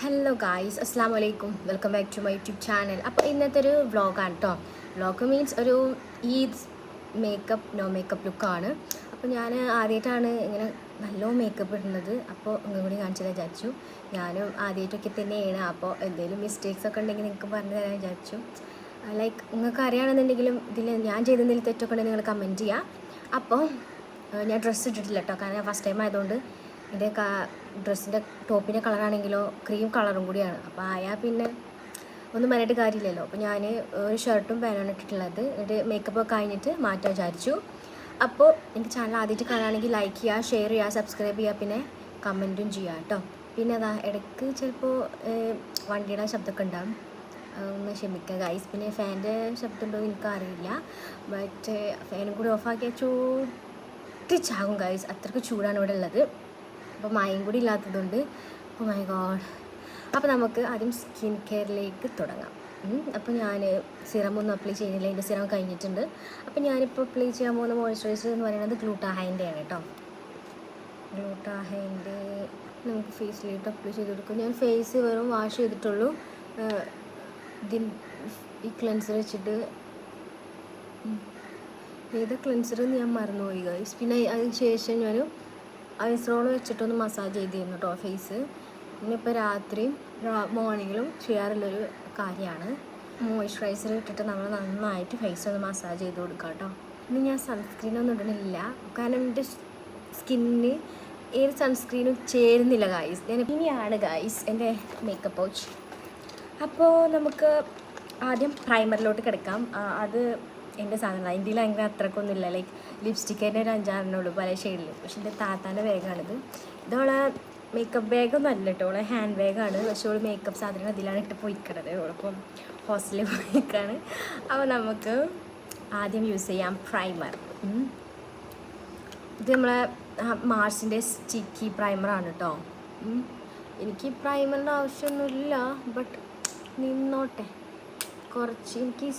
Hello guys, അസ്സാം വലൈക്കും. Welcome back to my YouTube channel. അപ്പോൾ ഇന്നത്തെ ഒരു വ്ളോഗാണ് കേട്ടോ. വ്ളോഗ് മീൻസ് ഒരു ഈദ് മേക്കപ്പ് നോ മേക്കപ്പ് ലുക്കാണ്. അപ്പോൾ ഞാൻ ആദ്യമായിട്ടാണ് ഇങ്ങനെ നല്ല മേക്കപ്പ് ഇടുന്നത്. അപ്പോൾ ഒന്നും കൂടി കാണിച്ചു തരാൻ വിചാരിച്ചു. ഞാനും ആദ്യമായിട്ടൊക്കെ തന്നെയാണ്. അപ്പോൾ എന്തെങ്കിലും മിസ്റ്റേക്സ് ഒക്കെ ഉണ്ടെങ്കിൽ നിങ്ങൾക്ക് പറഞ്ഞു തരാൻ വിചാരിച്ചു. ലൈക്ക് നിങ്ങൾക്ക് അറിയുകയാണെന്നുണ്ടെങ്കിലും ഇതിൽ ഞാൻ ചെയ്തെന്തെങ്കിലും തെറ്റൊക്കെ ഉണ്ടെങ്കിൽ നിങ്ങൾ കമൻറ്റ് ചെയ്യുക. അപ്പോൾ ഞാൻ ഡ്രസ്സ് ഇട്ടിട്ടില്ല കേട്ടോ, കാരണം ഞാൻ ഫസ്റ്റ് ടൈം ആയതുകൊണ്ട്. എൻ്റെ ഡ്രസ്സിൻ്റെ ടോപ്പിൻ്റെ കളറാണെങ്കിലോ ക്രീം കളറും കൂടിയാണ്. അപ്പോൾ ആയാൽ പിന്നെ ഒന്നും പറഞ്ഞിട്ട് കാര്യമില്ലല്ലോ. അപ്പോൾ ഞാൻ ഒരു ഷർട്ടും പാൻറ്റാണ് ഇട്ടിട്ടുള്ളത്. എന്നിട്ട് മേക്കപ്പ് ഒക്കെ കഴിഞ്ഞിട്ട് മാറ്റാൻ വിചാരിച്ചു. അപ്പോൾ എനിക്ക് ചാനൽ ആദ്യമായിട്ട് കാണുകയാണെങ്കിൽ ലൈക്ക് ചെയ്യുക, ഷെയർ ചെയ്യുക, സബ്സ്ക്രൈബ് ചെയ്യുക, പിന്നെ കമൻറ്റും ചെയ്യുക കേട്ടോ. പിന്നെ അതാ ഇടയ്ക്ക് ചിലപ്പോൾ വണ്ടിയുടെ ശബ്ദമൊക്കെ ഉണ്ടാകും, ഒന്ന് ക്ഷമിക്കുക ഗൈസ്. പിന്നെ ഫാൻ്റെ ശബ്ദമുണ്ടോ എന്ന് എനിക്കറിയില്ല. ബട്ട് ഫാനും കൂടി ഓഫാക്കിയാൽ ചൂട്ടിച്ചാകും ഗൈസ്, അത്രയ്ക്ക് ചൂടാണ് ഇവിടെ ഉള്ളത്. അപ്പോൾ മയം കൂടി ഇല്ലാത്തതുകൊണ്ട് ഓ മൈ ഗോഡ്. അപ്പോൾ നമുക്ക് ആദ്യം സ്കിൻ കെയറിലേക്ക് തുടങ്ങാം. അപ്പോൾ ഞാൻ സിറം ഒന്നും അപ്ലൈ ചെയ്യുന്നില്ല, എൻ്റെ സിറം കഴിഞ്ഞിട്ടുണ്ട്. അപ്പോൾ ഞാനിപ്പോൾ അപ്ലൈ ചെയ്യാൻ പോകുന്ന മോയ്സ്ചറൈസർ എന്ന് പറയുന്നത് ഗ്ലൂട്ടാഹൈൻ്റെ ആണ് കേട്ടോ. ഗ്ലൂട്ടാഹൈൻ്റെ നമുക്ക് ഫേസിലേക്ക് അപ്ലൈ ചെയ്ത് കൊടുക്കും. ഞാൻ ഫേസ് വെറും വാഷ് ചെയ്തിട്ടുള്ളൂ. ഈ ക്ലെൻസർ വെച്ചിട്ട് ഏത് ക്ലെൻസർ ഞാൻ മറന്നുപോയി ഗൈസ്. പിന്നെ അതിന് ശേഷം ഞാൻ ഐസ് റോൾ വെച്ചിട്ടൊന്ന് മസാജ് ചെയ്തിരുന്നു കേട്ടോ ഫേസ്. പിന്നെ ഇപ്പോൾ രാത്രിയും മോർണിംഗിലും ചെയ്യാറുള്ളൊരു കാര്യമാണ്. മോയ്സ്ചറൈസർ ഇട്ടിട്ട് നമ്മൾ നന്നായിട്ട് ഫേസ് ഒന്ന് മസാജ് ചെയ്ത് കൊടുക്കുക കേട്ടോ. ഇനി ഞാൻ സൺസ്ക്രീനൊന്നും ഇടണില്ല, കാരണം എൻ്റെ സ്കിന്നിന് ഏത് സൺസ്ക്രീനും ചേരുന്നില്ല ഗൈസ്. ഇനിയാണ് ഗൈസ് എൻ്റെ മേക്കപ്പ് പൗച്ച്. അപ്പോൾ നമുക്ക് ആദ്യം പ്രൈമറിലോട്ട് കിടക്കാം. അത് എൻ്റെ സാധനമാണ്. ഇന്ത്യയിൽ അങ്ങനെ അത്രക്കൊന്നുമില്ല. ലൈക്ക് ലിപ്സ്റ്റിക്ക് തന്നെ ഒരു 5-6 ഉള്ളൂ പല ഷെയ്ഡിൽ. പക്ഷെ എൻ്റെ താത്താൻ്റെ ബാഗാണിത്. ഇതോളെ മേക്കപ്പ് ബാഗൊന്നും അല്ല കേട്ടോ, ഓളെ ഹാൻഡ് ബാഗാണ്. പക്ഷേ ഓൾ മേക്കപ്പ് സാധനങ്ങൾ ഇതിലാണ് ഇട്ട് പോയിക്കണത്. ഓളിപ്പം ഹോസ്റ്റലിൽ പോയിക്കാണ്. അപ്പോൾ നമുക്ക് ആദ്യം യൂസ് ചെയ്യാം പ്രൈമർ. ഇത് നമ്മളെ മാർസിൻ്റെ സ്റ്റിക്കി പ്രൈമറാണ് കേട്ടോ. എനിക്ക് പ്രൈമറിൻ്റെ ആവശ്യമൊന്നുമില്ല, ബട്ട് നിന്നോട്ടെ കുറച്ച്. എനിക്ക്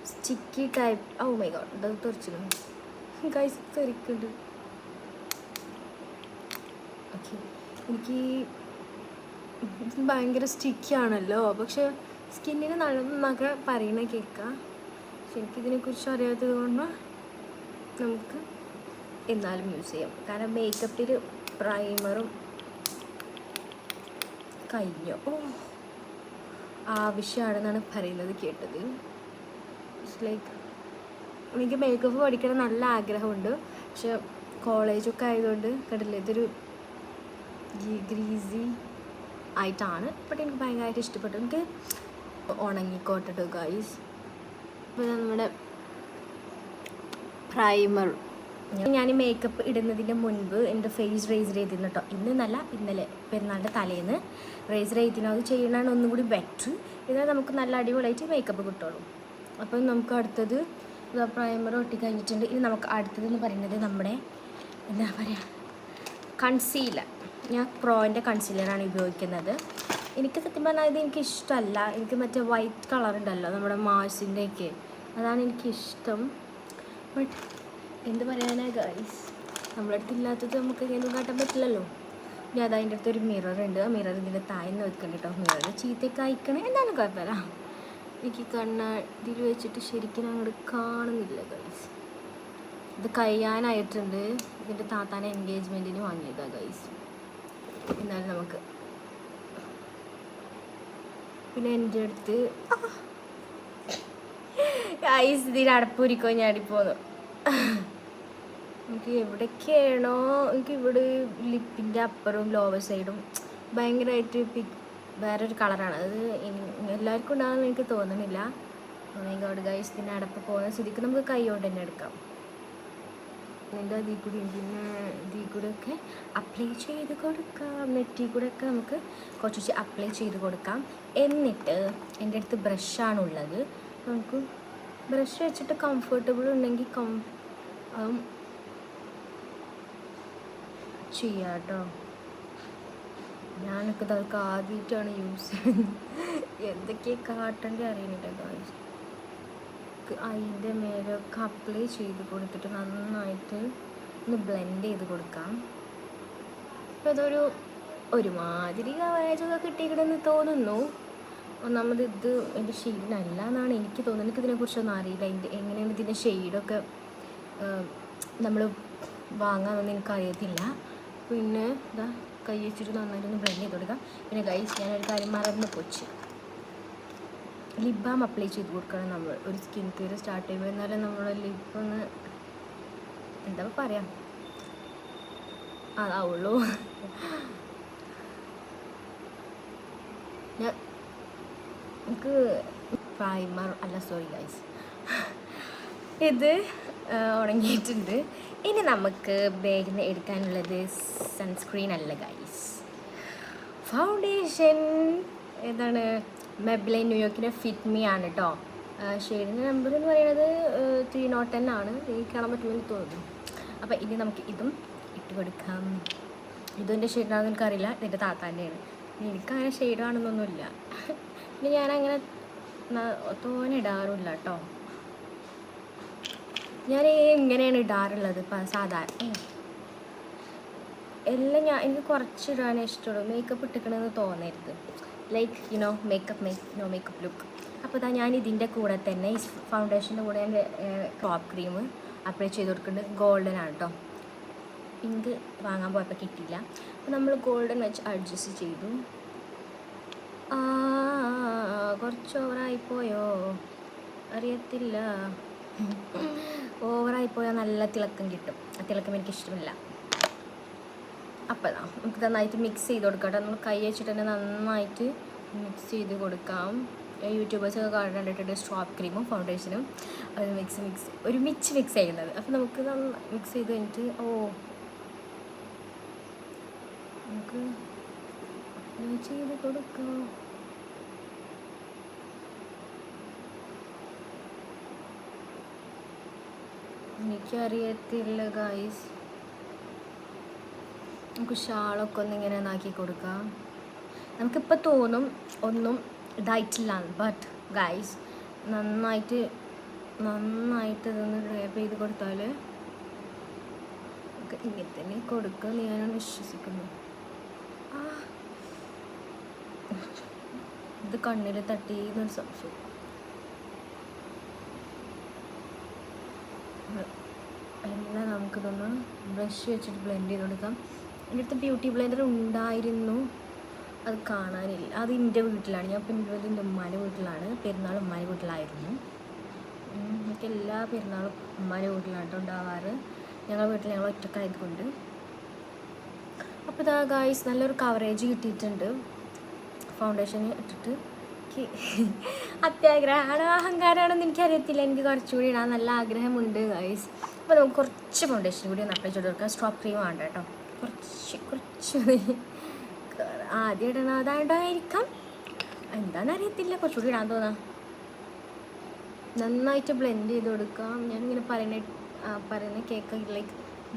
sticky type oh my god, ഇത് തെറിച്ചിടും ഗൈസ്, തെറിക്കുന്നുണ്ട്. ഓക്കെ, എനിക്ക് ഭയങ്കര സ്റ്റിക്കിയാണല്ലോ, പക്ഷെ സ്കിന്നിന് നല്ലതെന്നൊക്കെ പറയണ കേൾക്കാം. പക്ഷെ എനിക്കിതിനെക്കുറിച്ച് അറിയാത്തത് കൊണ്ട് നമുക്ക് എന്നാലും യൂസ് ചെയ്യാം. കാരണം മേക്കപ്പിൽ പ്രൈമറും കഴിഞ്ഞു ആവശ്യമാണെന്നാണ് പറയുന്നത് കേട്ടത്. ലൈക്ക് എനിക്ക് മേക്കപ്പ് പഠിക്കണം നല്ല ആഗ്രഹമുണ്ട്, പക്ഷെ കോളേജൊക്കെ ആയതുകൊണ്ട് കണ്ടില്ലേ ഇതൊരു ഗ്രീസി ആയിട്ടാണ്. ബട്ട് എനിക്ക് ഭയങ്കരമായിട്ട് ഇഷ്ടപ്പെട്ടു. എനിക്ക് ഉണങ്ങിക്കോട്ടെ ഗൈസ്. ഇപ്പോൾ നമ്മുടെ പ്രൈമർ ഞാൻ മേക്കപ്പ് ഇടുന്നതിൻ്റെ മുൻപ് എൻ്റെ ഫേസ് റേസർ ചെയ്തിരുന്നു കേട്ടോ. ഇന്നല്ല, ഇന്നലെ പെരുന്നാളിൻ്റെ തലേന്ന് റേസർ ചെയ്തിരുന്നു. അത് ചെയ്യണതാണ് ഒന്നും കൂടി ബെറ്റർ. എന്നാൽ നമുക്ക് നല്ല അടിപൊളിയായിട്ട് മേക്കപ്പ് കിട്ടുള്ളൂ. അപ്പം നമുക്ക് അടുത്തത് പ്രൈമർ ഒട്ടി കഴിഞ്ഞിട്ടുണ്ട്. ഇനി നമുക്ക് അടുത്തതെന്ന് പറയുന്നത് നമ്മുടെ എന്താ പറയുക, കൺസീലർ. ഞാൻ പ്രോൻ്റെ കൺസീലറാണ് ഉപയോഗിക്കുന്നത്. എനിക്ക് സത്യം പറഞ്ഞാൽ ഇത് എനിക്ക് ഇഷ്ടമല്ല. എനിക്ക് മറ്റേ വൈറ്റ് കളർ ഉണ്ടല്ലോ നമ്മുടെ മാർസിൻ്റെയൊക്കെ, അതാണ് എനിക്കിഷ്ടം. ബട്ട് എന്ത് പറയാനാ ഗൈസ്, നമ്മുടെ അടുത്ത് ഇല്ലാത്തത് നമുക്ക് എന്തും കാട്ടാൻ പറ്റില്ലല്ലോ. ഇനി അതതിൻ്റെ അടുത്തൊരു മിറർ ഉണ്ട്. ആ മിറർ ഇതിൻ്റെ താഴ്ന്ന് വെക്കണം കേട്ടോ. മിറർ ചീത്തയൊക്കെ അയക്കണേ, എന്തായാലും കുഴപ്പമില്ല. എനിക്ക് ഇതിൽ വെച്ചിട്ട് ശരിക്കും അങ്ങോട്ട് കാണുന്നില്ല ഗൈസ്. ഇത് കഴിയാനായിട്ടുണ്ട്. ഇതിൻ്റെ താത്താനെ എൻഗേജ്മെൻറ്റിന് വാങ്ങിയതാണ് ഗൈസ്. എന്നാലും നമുക്ക് പിന്നെ എൻ്റെ അടുത്ത് ഗൈസ് ഇതിൽ അടപ്പൂരിക്കോ ഞാടിപ്പോന്നു. എനിക്ക് എവിടേക്കാണോ, എനിക്ക് ഇവിടെ ലിപ്പിൻ്റെ അപ്പറും ലോവർ സൈഡും ഭയങ്കരമായിട്ട് വേറൊരു കളറാണ്. അത് എല്ലാവർക്കും ഉണ്ടാകുമെന്ന് എനിക്ക് തോന്നുന്നില്ല. ഗോഡ് ഗൈസ്, ഇതിൻ്റെ അടപ്പ് പോകുന്ന സ്ഥിതിക്ക് നമുക്ക് കൈ കൊണ്ട് തന്നെ എടുക്കാം. ഇതിൻ്റെ ഇതിൽ കൂടി പിന്നെ ഇതിൽ കൂടെ ഒക്കെ അപ്ലൈ ചെയ്ത് കൊടുക്കാം. നെറ്റിൽ കൂടെ ഒക്കെ നമുക്ക് കുറച്ച് അപ്ലൈ ചെയ്ത് കൊടുക്കാം. എന്നിട്ട് എൻ്റെ അടുത്ത് ബ്രഷാണുള്ളത്. നമുക്ക് ബ്രഷ് വെച്ചിട്ട് കംഫർട്ടബിൾ ഉണ്ടെങ്കിൽ ചെയ്യാം കേട്ടോ. ഞാനൊക്കെ ഇതൊക്കെ ആദ്യമായിട്ടാണ് യൂസ് ചെയ്യുന്നത്. എന്തൊക്കെയാണ് കാട്ടേണ്ടി അറിയുന്നില്ല ഗൈസ്. അതിൻ്റെ മേലൊക്കെ അപ്ലൈ ചെയ്ത് കൊടുത്തിട്ട് നന്നായിട്ട് ഒന്ന് ബ്ലെൻഡ് ചെയ്ത് കൊടുക്കാം. അപ്പോൾ ഇതൊരു ഒരുമാതിരി കവറേജൊക്കെ കിട്ടിയിട്ടെന്ന് തോന്നുന്നു. ഒന്നാമത് ഇത് എൻ്റെ ഷെയ്ഡിനല്ല എന്നാണ് എനിക്ക് തോന്നുന്നത്. എനിക്ക് ഇതിനെക്കുറിച്ചൊന്നും അറിയില്ല, എങ്ങനെയാണ് ഇതിൻ്റെ ഷെയ്ഡൊക്കെ നമ്മൾ വാങ്ങാമെന്ന് എനിക്കറിയത്തില്ല. പിന്നെ ഇതാ കൈ വെച്ചിട്ട് നന്നായിട്ടൊന്ന് ബ്ലെൻഡ് ചെയ്ത് കൊടുക്കാം. പിന്നെ ഗൈസ് ഞാനൊരു കാര്യം മറന്ന് പോച്ച്, ലിപ് ബാം അപ്ലൈ ചെയ്ത് കൊടുക്കണം നമ്മൾ ഒരു സ്കിൻ കെയർ സ്റ്റാർട്ട് ചെയ്യുമ്പോൾ. എന്നാലും നമ്മൾ ലിപ്പൊന്ന് എന്താ പറയാം അതാവുള്ളൂ. നമുക്ക് പ്രൈമർ അല്ല, സോറി ഗൈസ്, ഇത് ഉണങ്ങിയിട്ടുണ്ട്. ഇനി നമുക്ക് ബാഗിൽ നിന്ന് എടുക്കാനുള്ളത് സൺസ്ക്രീൻ അല്ല ഗൈസ്, ഫൗണ്ടേഷൻ. ഏതാണ്? മെബ്ലൈൻ ന്യൂയോർക്കിൻ്റെ ഫിറ്റ് മീ ആണ് കേട്ടോ. ഷെയ്ഡിൻ്റെ നമ്പർ എന്ന് പറയുന്നത് 310 ആണ്. എനിക്ക് കാണാൻ പറ്റുമെന്ന് തോന്നുന്നു. അപ്പോൾ ഇനി നമുക്ക് ഇതും ഇട്ട് കൊടുക്കാം. ഇതിൻ്റെ ഷെയ്ഡാണെന്ന് എനിക്കറിയില്ല, ഇതിൻ്റെ താത്താൻ്റെയാണ്. എനിക്കങ്ങനെ ഷെയ്ഡാണെന്നൊന്നുമില്ല. പിന്നെ ഞാനങ്ങനെ തോനെ ഇടാറില്ല കേട്ടോ. ഞാൻ ഇങ്ങനെയാണ് ഇടാറുള്ളത് സാധാരണ. എല്ലാം എനിക്ക് കുറച്ച് ഇടാനേ ഇഷ്ടമുള്ളൂ. മേക്കപ്പ് ഇട്ടിക്കണമെന്ന് തോന്നരുത്. Like you know no makeup look. അപ്പോൾ ഇതാ ഞാൻ ഇതിൻ്റെ കൂടെ തന്നെ ഈ ഫൗണ്ടേഷൻ്റെ കൂടെ എൻ്റെ ടോപ്പ് ക്രീം അപ്ലൈ ചെയ്ത് കൊടുക്കുന്നുണ്ട്. ഗോൾഡൻ ആണ് കേട്ടോ. പിങ്ക് വാങ്ങാൻ പോയപ്പോൾ കിട്ടിയില്ല. അപ്പോൾ നമ്മൾ ഗോൾഡൻ വെച്ച് അഡ്ജസ്റ്റ് ചെയ്തു. കുറച്ച് ഓവറായിപ്പോയോ അറിയത്തില്ല. ഓവറായിപ്പോയാൽ നല്ല തിളക്കം കിട്ടും. ആ തിളക്കം എനിക്കിഷ്ടമില്ല. അപ്പോൾ നമുക്ക് നന്നായിട്ട് മിക്സ് ചെയ്ത് കൊടുക്കാം കേട്ടോ. നമ്മൾ കൈ വെച്ചിട്ട് തന്നെ നന്നായിട്ട് മിക്സ് ചെയ്ത് കൊടുക്കാം. യൂട്യൂബേഴ്സൊക്കെ കണ്ടിട്ടുണ്ട് സ്ട്രോപ്പ് ക്രീമും ഫൗണ്ടേഷനും അത് മിക്സ് ചെയ്യുന്നത്. അപ്പോൾ നമുക്ക് മിക്സ് ചെയ്ത് കഴിഞ്ഞിട്ട് നമുക്ക് ചെയ്ത് കൊടുക്കാം. എനിക്കറിയത്തില്ല ഗൈസ്. നമുക്ക് ഷാളൊക്കെ ഒന്നിങ്ങനെ നാക്കി കൊടുക്കാം. നമുക്കിപ്പോൾ തോന്നും ഒന്നും ഇതായിട്ടില്ല, ബട്ട് ഗൈസ് നന്നായിട്ട് ഇതൊന്ന് ഡ്രൈപ്പ് ചെയ്ത് കൊടുത്താൽ നമുക്ക് ഇങ്ങനെ തന്നെ കൊടുക്കുമെന്ന് ഞാനാണ് വിശ്വസിക്കുന്നു. ഇത് കണ്ണിൽ തട്ടിയെന്നൊരു സംശയം. എല്ലാം നമുക്കിതൊന്ന് ബ്രഷ് വെച്ചിട്ട് ബ്ലെൻഡ് ചെയ്ത് കൊടുക്കാം. എൻ്റെ അടുത്ത് ബ്യൂട്ടി ബ്ലെൻഡർ ഉണ്ടായിരുന്നു, അത് കാണാനില്ല. അത് എൻ്റെ വീട്ടിലാണ്. ഞാൻ ഇപ്പം എൻ്റെ ഉമ്മാൻ്റെ വീട്ടിലാണ്. പെരുന്നാൾ ഉമ്മാൻ്റെ വീട്ടിലായിരുന്നു. എനിക്ക് എല്ലാ പെരുന്നാളും ഉമ്മാൻ്റെ വീട്ടിലാണ് ഉണ്ടാവാറ്. ഞങ്ങളുടെ വീട്ടിൽ ഞങ്ങൾ ഒറ്റക്കായതുകൊണ്ട്. അപ്പോൾ ഇതാ ഗായ്സ് നല്ലൊരു കവറേജ് കിട്ടിയിട്ടുണ്ട്. ഫൗണ്ടേഷൻ ഇട്ടിട്ട് അത്യാഗ്രഹമാണോ അഹങ്കാരമാണോ എന്ന് എനിക്കറിയത്തില്ല. എനിക്ക് കുറച്ചുകൂടി ഇടാൻ നല്ല ആഗ്രഹമുണ്ട് ഗൈസ്. അപ്പോൾ നമുക്ക് കുറച്ച് ഫൗണ്ടേഷൻ കൂടി ഒന്ന് അപ്ലൈ ചെയ്ത് കൊടുക്കാം. സ്ട്രോപ്പ് ക്രീം വേണ്ട കേട്ടോ, കുറച്ച് ആദ്യം ഇടണം. അതാണ്ടായിരിക്കാം, എന്താണെന്നറിയത്തില്ല. കുറച്ചുകൂടി ഇടാൻ തോന്നാം. നന്നായിട്ട് ബ്ലെൻഡ് ചെയ്ത് കൊടുക്കാം. ഞാനിങ്ങനെ പറയുന്ന കേക്ക് ലൈക്ക്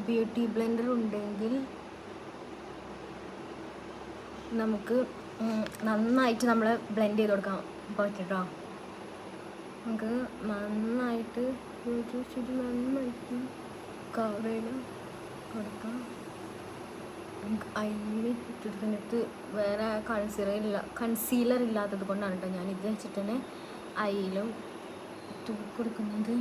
ബ്യൂട്ടി ബ്ലെൻഡർ ഉണ്ടെങ്കിൽ നമുക്ക് നന്നായിട്ട് നമ്മൾ ബ്ലെൻഡ് ചെയ്ത് കൊടുക്കാം പറ്റുട്ടോ. നമുക്ക് നന്നായിട്ട് കവർ ചെയ്ത് കൊടുക്കാം. നമുക്ക് ഐലി ഇട്ടെടുത്തിട്ട് വേറെ കൺസീലർ ഇല്ലാത്തത് കൊണ്ടാണ് കേട്ടോ ഞാൻ ഇത് വെച്ചിട്ട് തന്നെ ഐയിലും ഇട്ട് കൊടുക്കുന്നത്.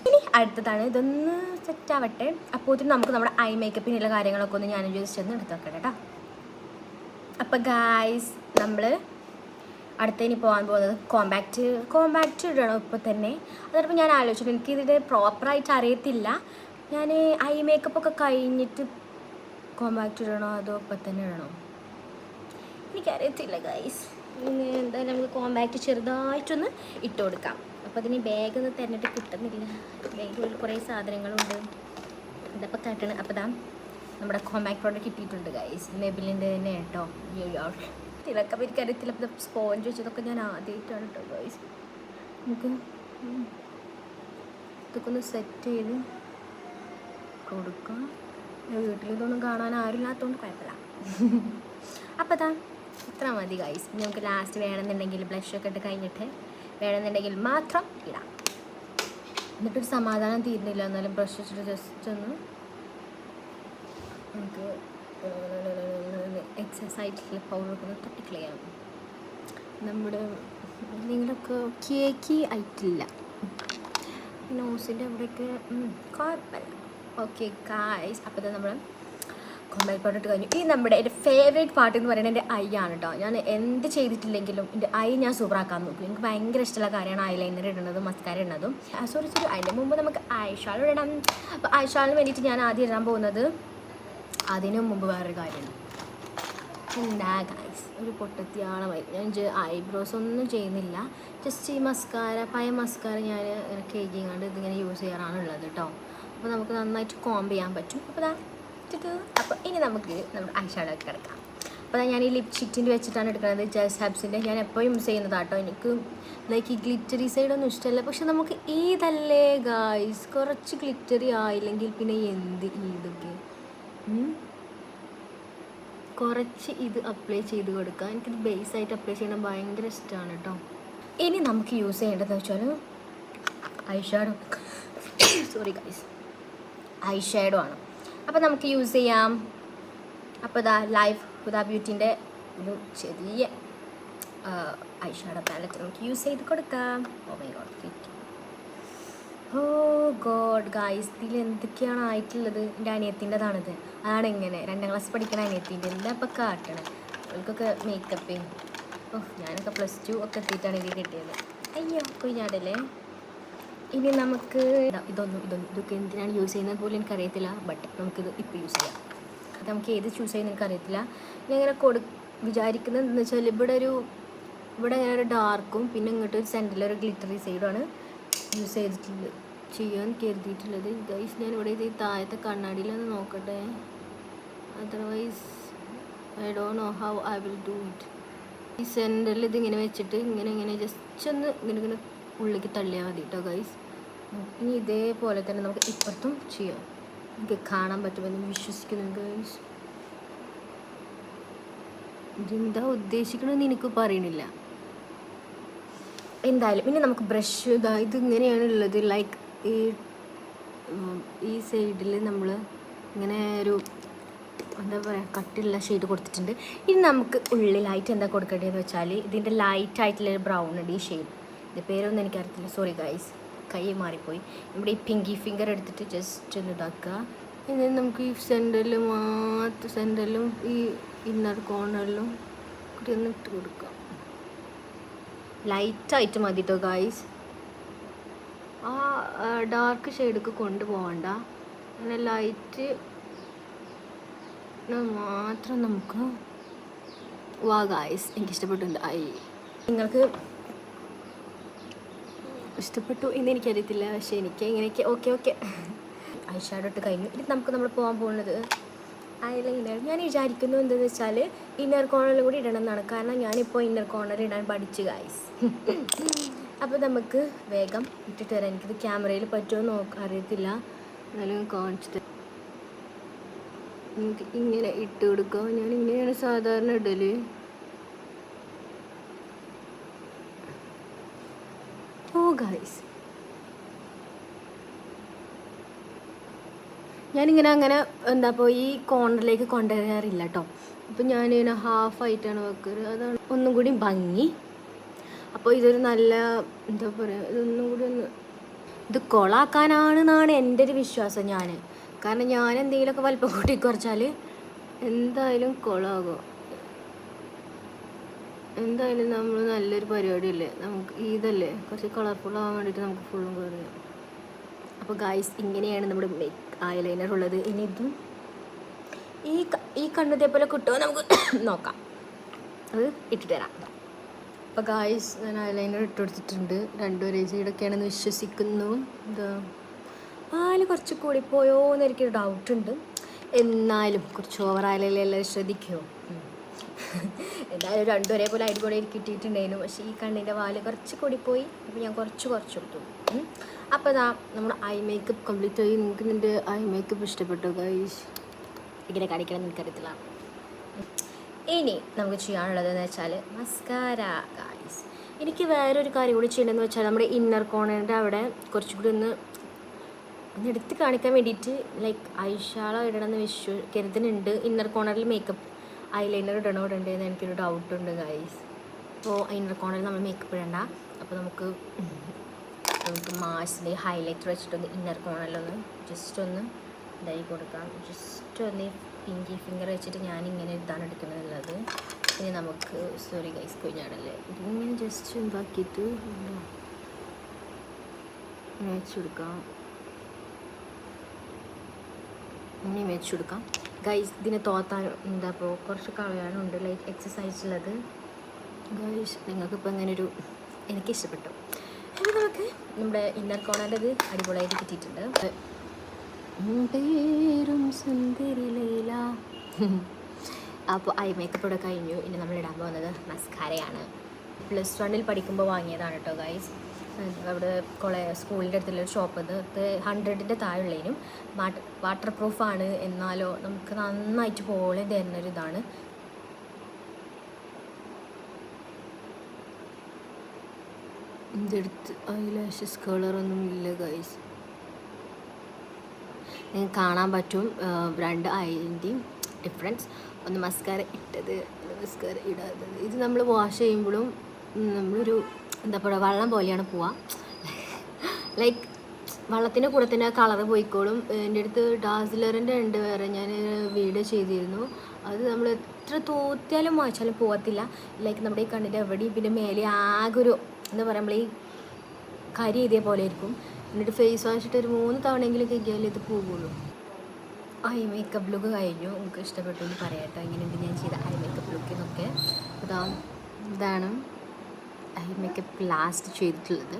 ഇനി അടുത്തതാണ്. ഇതൊന്ന് സെറ്റാവട്ടെ. അപ്പോൾ നമുക്ക് നമ്മുടെ ഐ മേക്കപ്പിനുള്ള കാര്യങ്ങളൊക്കെ ഒന്ന് ഞാൻ ജസ്റ്റ് ഒന്ന് എടുത്ത് വെക്കട്ടെ കേട്ടോ. അപ്പോൾ ഗായ്സ് നമ്മൾ അടുത്തതിന് പോകാൻ പോകുന്നത് കോമ്പാക്റ്റ് ഇടണം ഇപ്പോൾ തന്നെ. അതോടൊപ്പം ഞാൻ ആലോചിച്ചു, എനിക്കിതിൻ്റെ പ്രോപ്പറായിട്ട് അറിയത്തില്ല. ഞാൻ ഐ മേക്കപ്പൊക്കെ കഴിഞ്ഞിട്ട് കോമ്പാക്റ്റ് ഇടണോ അതോ ഇപ്പം തന്നെ ഇടണോ എനിക്കറിയത്തില്ല ഗൈസ്. എന്തായാലും നമുക്ക് കോമ്പാക്റ്റ് ചെറുതായിട്ടൊന്ന് ഇട്ട് കൊടുക്കാം. അപ്പോൾ അതിന് ബാഗൊന്നും തന്നിട്ട് കിട്ടുന്നില്ല. ബാഗിൽ കുറേ സാധനങ്ങളുണ്ട്. ഇതപ്പോൾ കാട്ടണം. അപ്പോൾ ഇതാ നമ്മുടെ കോമ്പാക്റ്റ് പ്രോഡക്റ്റ് കിട്ടിയിട്ടുണ്ട് ഗൈസ്. മെബിലിൻ്റെ തന്നെ കേട്ടോ. തിളക്കം എനിക്കറിയത്തില്ല. അപ്പോൾ സ്പോഞ്ച് വെച്ചതൊക്കെ ഞാൻ ആദ്യമായിട്ടാണ് കേട്ടോ ഗൈസ്. നമുക്ക് ഇതൊക്കെ ഒന്ന് സെറ്റ് ചെയ്ത് കൊടുക്കാം. വീട്ടിലിതൊന്നും കാണാൻ ആരുമില്ലാത്തതുകൊണ്ട് കുഴപ്പമില്ല. അപ്പോൾ അതാ ഇത്ര മതി ഗൈസ്. നമുക്ക് ലാസ്റ്റ് വേണമെന്നുണ്ടെങ്കിൽ ബ്ലഷൊക്കെ ഇട്ട് കഴിഞ്ഞിട്ട് വേണമെന്നുണ്ടെങ്കിൽ മാത്രം ഇടാം. എന്നിട്ടൊരു സമാധാനം തീരുന്നില്ല. എന്നാലും ബ്രഷ് വെച്ചിട്ട് ജസ്റ്റ് ഒന്ന് നമുക്ക് എക്സസ് ആയിട്ടുള്ള പൗഡറൊക്കെ ഒന്ന് തട്ടിക്കളയാം. നമ്മുടെ നിങ്ങളൊക്കെ കേക്ക് ആയിട്ടില്ല, നോസിൻ്റെ അവിടെയൊക്കെ കുഴപ്പമില്ല. ഓക്കെ ഗായ്സ്, അപ്പോൾ ഇത് നമ്മൾ കോമ്പാക്ട് പൗഡർ ഇട്ട് കഴിഞ്ഞു. ഇനി നമ്മുടെ എൻ്റെ ഫേവറേറ്റ് പാർട്ട് എന്ന് പറയുന്നത് എൻ്റെ ഐ ആണ് കേട്ടോ. ഞാൻ എന്ത് ചെയ്തിട്ടില്ലെങ്കിലും എൻ്റെ ഐ ഞാൻ സൂപ്പറാക്കാൻ നോക്കും. എനിക്ക് ഭയങ്കര ഇഷ്ടമുള്ള കാര്യമാണ് ഐ ലൈനർ ഇടുന്നതും മസ്കാര ഇടുന്നതും. സോറി അതിൻ്റെ മുമ്പ് നമുക്ക് ഐ ഷാൾ ഇടണം. അപ്പോൾ ഐ ഷാളിന് വേണ്ടിയിട്ട് ഞാൻ ആദ്യം ഇടാൻ പോകുന്നത്, അതിനു മുമ്പ് വേറൊരു കാര്യമാണ്. എന്താ ഗൈസ്, ഒരു പൊട്ടത്തിയാളമായി ഞാൻ ഐബ്രോസ് ഒന്നും ചെയ്യുന്നില്ല. ജസ്റ്റ് ഈ മസ്കാര, പഴയ മസ്കാര ഞാൻ കേക്കിങ്ങാണ്ട് ഇതിങ്ങനെ യൂസ് ചെയ്യാറാണുള്ളത് കേട്ടോ. അപ്പോൾ നമുക്ക് നന്നായിട്ട് കോംബ് ചെയ്യാൻ പറ്റും. അപ്പോൾ ഇനി നമുക്ക് നമ്മുടെ ഐ ഷാഡോയൊക്കെ കിടക്കാം. അപ്പോൾ ഞാൻ ഈ ലിപ്സ്റ്റിക്കിൻ്റെ വെച്ചിട്ടാണ് എടുക്കുന്നത്, ജസ്റ്റ് ഹബ്സിൻ്റെ. ഞാൻ എപ്പോഴും യൂസ് ചെയ്യുന്നതാട്ടോ. എനിക്ക് ലൈക്ക് ഈ ഗ്ലിറ്ററി സൈഡൊന്നും ഇഷ്ടമല്ല. പക്ഷെ നമുക്ക് ഈദല്ലേ ഗൈസ്, കുറച്ച് ഗ്ലിറ്ററി ആയില്ലെങ്കിൽ പിന്നെ എന്ത് ഈദൊക്കെ. കുറച്ച് ഇത് അപ്ലൈ ചെയ്ത് കൊടുക്കുക. എനിക്കിത് ബേസായിട്ട് അപ്ലൈ ചെയ്യണം ഭയങ്കര ഇഷ്ടമാണ് കേട്ടോ. ഇനി നമുക്ക് യൂസ് ചെയ്യേണ്ടതെന്ന് വെച്ചാൽ I shadow. Sorry guys, I shadow ആണ്. അപ്പോൾ നമുക്ക് യൂസ് ചെയ്യാം. അപ്പോൾ ഇതാ ലൈഫ് ഹുദ ബ്യൂട്ടീൻ്റെ ഒരു ചെറിയ ഐ ഷാഡോ പാലറ്റ് നമുക്ക് യൂസ് ചെയ്ത് കൊടുക്കാം. Oh my god, oh god guys, ഇതിൽ എന്തൊക്കെയാണ് ആയിട്ടുള്ളത്. എൻ്റെ അനിയത്തിൻ്റെതാണിത്. അതാണ് ഇങ്ങനെ 2ാം ക്ലാസ് പഠിക്കണ അനിയത്തിൻ്റെ. എന്താ ഇപ്പം കാട്ടണം, അവർക്കൊക്കെ മേക്കപ്പ്. ഞാനൊക്കെ +2 ഒക്കെ എത്തിയിട്ടാണ് ഇത് കിട്ടിയത്. അയ്യോ കുഞ്ഞാടല്ലേ. ഇനി നമുക്ക് ഇതൊക്കെ എന്തിനാണ് യൂസ് ചെയ്യുന്നത് പോലും എനിക്കറിയത്തില്ല. ബട്ട് നമുക്കിത് ഇപ്പോൾ യൂസ് ചെയ്യാം. അത് നമുക്ക് ഏത് ചൂസ് ചെയ്യുന്നത് എനിക്കറിയത്തില്ല. ഞാൻ ഇങ്ങനെ വിചാരിക്കുന്നത് എന്ന് വെച്ചാൽ ഇവിടെ ഇങ്ങനെ ഒരു ഡാർക്കും പിന്നെ ഇങ്ങോട്ട് ഒരു സെൻറ്ററിലൊരു ഗ്ലിറ്ററി സൈഡുമാണ് യൂസ് ചെയ്തിട്ടുള്ളത്, ചെയ്യാൻ കരുതിയിട്ടുള്ളത്. ഗൈസ് ഞാൻ ഇവിടെ ഇത് താഴത്തെ കണ്ണാടിയിലൊന്ന് നോക്കട്ടെ. Otherwise I don't know how I will do it. ഈ സെൻറ്ററിൽ ഇതിങ്ങനെ വെച്ചിട്ട് ഇങ്ങനെ ജസ്റ്റ് ഒന്ന് ഇങ്ങനെ ഉള്ളിലേക്ക് തള്ളിയാൽ മതി കേട്ടോ ഗൈസ്. ഇനി ഇതേപോലെ തന്നെ നമുക്ക് ഇപ്പുറത്തും ചെയ്യാം. എനിക്ക് കാണാൻ പറ്റുമെന്ന് വിശ്വസിക്കുന്നു ഗൈസ്. ഇതെന്താ ഉദ്ദേശിക്കണമെന്ന് എനിക്ക് പറയണില്ല. എന്തായാലും ഇനി നമുക്ക് ബ്രഷ് ഇതിങ്ങനെയാണ് ഉള്ളത്. ലൈക്ക് ഈ സൈഡിൽ നമ്മൾ ഇങ്ങനെ ഒരു എന്താ പറയുക കട്ടിയുള്ള ഷെയ്ഡ് കൊടുത്തിട്ടുണ്ട്. ഇനി നമുക്ക് ഉള്ളിലായിട്ട് എന്താ കൊടുക്കേണ്ടതെന്ന് വെച്ചാൽ ഇതിൻ്റെ ലൈറ്റായിട്ടുള്ളൊരു ബ്രൗൺ ഈ ഷെയ്ഡ്. ഇത് പേരൊന്നും എനിക്കറിയത്തില്ല, സോറി ഗൈസ്, കൈ മാറിപ്പോയി. ഇവിടെ ഈ പിങ്കി ഫിംഗർ എടുത്തിട്ട് ജസ്റ്റ് ഒന്ന് ഇതാക്കുക. എന്നിട്ട് നമുക്ക് ഈ സെൻറ്ററിലും ഈ ഇന്നർ കോർണറിലും കൂടി ഒന്ന് ഇട്ട് കൊടുക്കാം. ലൈറ്റായിട്ട് മതി കേട്ടോ ഗൈസ്. ആ ഡാർക്ക് ഷെയ്ഡൊക്കെ കൊണ്ടുപോകണ്ട, അങ്ങനെ ലൈറ്റ് മാത്രം നമുക്ക്. വാ ഗൈസ്, എനിക്കിഷ്ടപ്പെട്ടുണ്ട്. നിങ്ങൾക്ക് ഇഷ്ടപ്പെട്ടു എന്ന് എനിക്കറിയത്തില്ല, പക്ഷേ എനിക്ക് ഇങ്ങനെയൊക്കെ ഓക്കെ ഐ ഷാഡോ ഇട്ട് കഴിഞ്ഞു. ഇനി നമ്മൾ പോകാൻ പോകുന്നത് ഐലൈനർ. ഞാൻ വിചാരിക്കുന്നു എന്താണെന്ന് വെച്ചാൽ ഇന്നർ കോർണറിൽ കൂടി ഇടണം എന്നാണ്. കാരണം ഞാനിപ്പോൾ ഇന്നർ കോർണർ ഇടാൻ പഠിച്ചു ഗൈസ്. അപ്പോൾ നമുക്ക് വേഗം ഇട്ടിട്ട് തരാം. എനിക്കിത് ക്യാമറയിൽ പറ്റുമോ അറിയത്തില്ല, എന്നാലും കാണിച്ചിട്ട് നമുക്ക് ഇങ്ങനെ ഇട്ട് കൊടുക്കാം. ഞാൻ ഇങ്ങനെയാണ് സാധാരണ ഇടല്. ഓ ഗൈസ്, ഞാനിങ്ങനെ അങ്ങനെ ഈ കോർണറിലേക്ക് കൊണ്ടുവരാറില്ല കേട്ടോ. അപ്പം ഞാനിങ്ങനെ ഹാഫായിട്ടാണ് വെക്കാറ്, അതാണ് ഒന്നും കൂടി ഭംഗി. അപ്പോൾ ഇതൊരു നല്ല എന്താ പറയുക, ഇതൊന്നും കൂടി ഇത് കൊളാക്കാനാണെന്നാണ് എൻ്റെ ഒരു വിശ്വാസം. കാരണം ഞാൻ എന്തെങ്കിലുമൊക്കെ വലിപ്പം കൂട്ടി കുറച്ചാൽ എന്തായാലും കൊളാകും. എന്തായാലും നമ്മൾ നല്ലൊരു പരിപാടിയല്ലേ, നമുക്ക് ഇതല്ലേ കുറച്ച് കളർഫുൾ ആവാൻ വേണ്ടിയിട്ട് നമുക്ക് ഫുള്ളും കയറിയാം. അപ്പോൾ ഗൈസ്, ഇങ്ങനെയാണ് നമ്മുടെ ഐലൈനർ ഉള്ളത്. ഇനി ഇതും ഈ കണ്ണതേപോലെ കിട്ടുമോ നമുക്ക് നോക്കാം. അത് ഇട്ടിട്ട് തരാം. അപ്പോൾ ഗൈസ്, ഞാൻ ഐലൈനർ ഇട്ട് കൊടുത്തിട്ടുണ്ട്. 2 ഒരേ സൈഡൊക്കെയാണെന്ന് വിശ്വസിക്കുന്നു. എന്താ കുറച്ച് കൂടിപ്പോയോ എന്ന് എനിക്കൊരു ഡൗട്ടുണ്ട്. എന്നാലും കുറച്ച് ഓവർ ആയാലല്ലേ എല്ലാവരും ശ്രദ്ധിക്കുമോ. എന്തായാലും 2 ഒരേപോലെ അടിപൊളി കിട്ടിയിട്ടുണ്ടായിരുന്നു. പക്ഷേ ഈ കണ്ണിൻ്റെ കുറച്ച് കൂടിപ്പോയി. അപ്പോൾ ഞാൻ കുറച്ച് കൊടുത്തു. അപ്പോൾ ഇതാ നമ്മുടെ ഐ മേക്കപ്പ് കംപ്ലീറ്റ് ആയി. നിങ്ങൾക്ക് നിൻ്റെ ഐ മേക്കപ്പ് ഇഷ്ടപ്പെട്ടു ഗൈസ്? ഇങ്ങനെ കാണിക്കണം എന്ന് എനിക്കറിയത്തില്ല. ഇനി നമുക്ക് ചെയ്യാനുള്ളതെന്ന് വെച്ചാൽ മസ്കാര ഗൈസ്. എനിക്ക് വേറൊരു കാര്യം കൂടി ചെയ്യണമെന്ന് വെച്ചാൽ നമ്മുടെ ഇന്നർ കോർണറിൻ്റെ അവിടെ കുറച്ചുകൂടി ഒന്ന് ഒന്ന് എടുത്ത് കാണിക്കാൻ വേണ്ടിയിട്ട് ലൈക്ക് ഐഷാള ഇടണമെന്ന് കരുതുന്നുണ്ട്. ഇന്നർ കോർണറിൽ മേക്കപ്പ് ഐലൈനർ ഇടണോടുണ്ട് എന്ന് എനിക്കൊരു ഡൗട്ടുണ്ട് ഗൈസ്. അപ്പോൾ ഇന്നർ കോർണറിൽ നമ്മൾ മേക്കപ്പ് ഇടണ്ട. അപ്പോൾ നമുക്ക് മാസിൻ്റെ ഹൈലൈറ്റർ വെച്ചിട്ടൊന്ന് ഇന്നർ കോർണറിലൊന്ന് ജസ്റ്റ് ഒന്ന് ഇതായി കൊടുക്കാം. ജസ്റ്റ് ഒന്ന് പിങ്കി ഫിംഗർ വെച്ചിട്ട് ഞാനിങ്ങനെ ഇതാണ് എടുക്കുന്നതുള്ളത്. ഇനി നമുക്ക് സോറി ഗൈസ് കുഞ്ഞാടല്ലേ, ഇതിങ്ങനെ ജസ്റ്റ് ഉണ്ടാക്കിയിട്ട് ഇങ്ങനെ വെച്ചെടുക്കാം. ഇനി വെച്ചെടുക്കാം ഗൈസ്. ഇതിനെ തോത്താൻ എന്താ ഇപ്പോൾ കുറച്ച് കളയാനുണ്ട് ലൈക്ക് എക്സസൈസുള്ളത് ഗൈസ്. നിങ്ങൾക്കിപ്പോൾ ഇങ്ങനൊരു എനിക്കിഷ്ടപ്പെട്ടു. അപ്പോൾ നമുക്ക് നമ്മുടെ ഇന്നർ കോർണറിൻ്റെ ഇത് അടിപൊളിയായിട്ട് കിട്ടിയിട്ടുണ്ട്. പേരും സുന്ദരി ലൈല. അപ്പോൾ ഐ മേക്കപ്പ് ഇവിടെ കഴിഞ്ഞു. ഇനി നമ്മൾ ഇടാൻ പോകുന്നത് മസ്കാരയാണ്. +1 പഠിക്കുമ്പോൾ വാങ്ങിയതാണ് കേട്ടോ ഗൈസ്. അവിടെ സ്കൂളിൻ്റെ അടുത്തുള്ളൊരു ഷോപ്പ്. ഇത് 100ൻ്റെ താഴെയുള്ളതിനും വാട്ടർ പ്രൂഫാണ്, എന്നാലോ നമുക്ക് നന്നായിട്ട് പോലെ തരുന്നൊരിതാണ്. ഇതെടുത്ത് ഐലാഷസ് കളറൊന്നും ഇല്ല ഗൈസ്. നിങ്ങൾക്ക് കാണാൻ പറ്റും 2 ഐൻ്റെയും ഡിഫറൻസ്. ഒന്ന് മസ്കാര ഇട്ടത്, മസ്കാര ഇടാത്തത്. ഇത് നമ്മൾ വാഷ് ചെയ്യുമ്പോഴും നമ്മളൊരു എന്താ പറയുക വെള്ളം പോലെയാണ് പോവുക. ലൈക്ക് വെള്ളത്തിൻ്റെ കൂടെ തന്നെ കളറ് പോയിക്കോളും. എൻ്റെ അടുത്ത് ഡാസിലറിൻ്റെ ഉണ്ട് വേറെ, ഞാൻ വീഡിയോ ചെയ്തിരുന്നു. അത് നമ്മൾ എത്ര തോത്തിയാലും വായിച്ചാലും പോകത്തില്ല. ലൈക്ക് നമ്മുടെ ഈ കണ്ണിൻ്റെ എവിടെയും പിന്നെ മേലെ ആകെ ഒരു എന്താ പറയുക നമ്മൾ ഈ കരി ഇതേ പോലെ ആയിരിക്കും. എന്നിട്ട് ഫേസ് വാഷ് ഇട്ട് ഒരു 3 തവണയെങ്കിലും കഴിക്കാമല്ലോ ഇത് പോകുള്ളൂ. ഐ മേക്കപ്പ് ലുക്ക് കഴിഞ്ഞു. നമുക്ക് ഇഷ്ടപ്പെട്ടു എന്ന് പറയാട്ടോ. എങ്ങനെയുണ്ട് ഞാൻ ചെയ്ത ഐ മേക്കപ്പ് ലുക്കിനൊക്കെ. ഇതാണ് ഐ മേക്കപ്പ് ലാസ്റ്റ് ചെയ്തിട്ടുള്ളത്.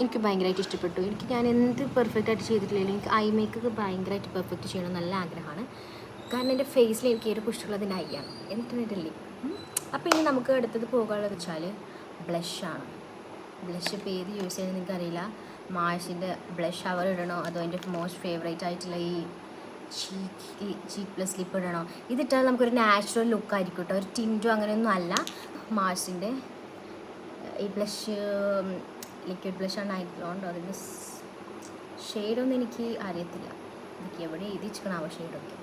എനിക്ക് ഭയങ്കരമായിട്ട് ഇഷ്ടപ്പെട്ടു. ഞാൻ എന്ത് പെർഫെക്റ്റായിട്ട് ചെയ്തിട്ടില്ലെങ്കിലും എനിക്ക് ഐ മേക്കപ്പ് ഭയങ്കരമായിട്ട് പെർഫെക്റ്റ് ചെയ്യണം നല്ല ആഗ്രഹമാണ്. കാരണം എൻ്റെ ഫേസിൽ എനിക്ക് ഏറ്റവും ഇഷ്ടമുള്ളത് ഐ ആണ്, എന്നിട്ട് ലിപ്പ്. അപ്പോൾ ഇനി നമുക്ക് അടുത്തത് പോകാനുള്ളത് വെച്ചാൽ ബ്ലഷാണ്. ബ്ലഷ് ഇപ്പോൾ ഏത് യൂസ് ചെയ്യുന്നത് എനിക്കറിയില്ല. മാഷിൻ്റെ ബ്ലഷ് അവർ ഇടണോ അതോ എൻ്റെ മോസ്റ്റ് ഫേവറേറ്റ് ആയിട്ടുള്ള ഈ ചീക്ക് പ്ലസ് ലിപ്പ് ഇടണോ? ഇതിട്ടാൽ നമുക്കൊരു നാച്ചുറൽ ലുക്കായിരിക്കും കേട്ടോ, ഒരു ടിൻറ്റും അങ്ങനെയൊന്നും അല്ല. മാഷിൻ്റെ ഈ ബ്ലഷ് ലിക്വിഡ് ബ്ലഷാണ് ആയിട്ടുള്ളതുകൊണ്ട് അതിൻ്റെ ഷെയ്ഡൊന്നും എനിക്ക് അറിയത്തില്ല. എനിക്ക് എവിടെ എഴുതി വെച്ചിരിക്കണം ഷെയ്ഡൊക്കെ.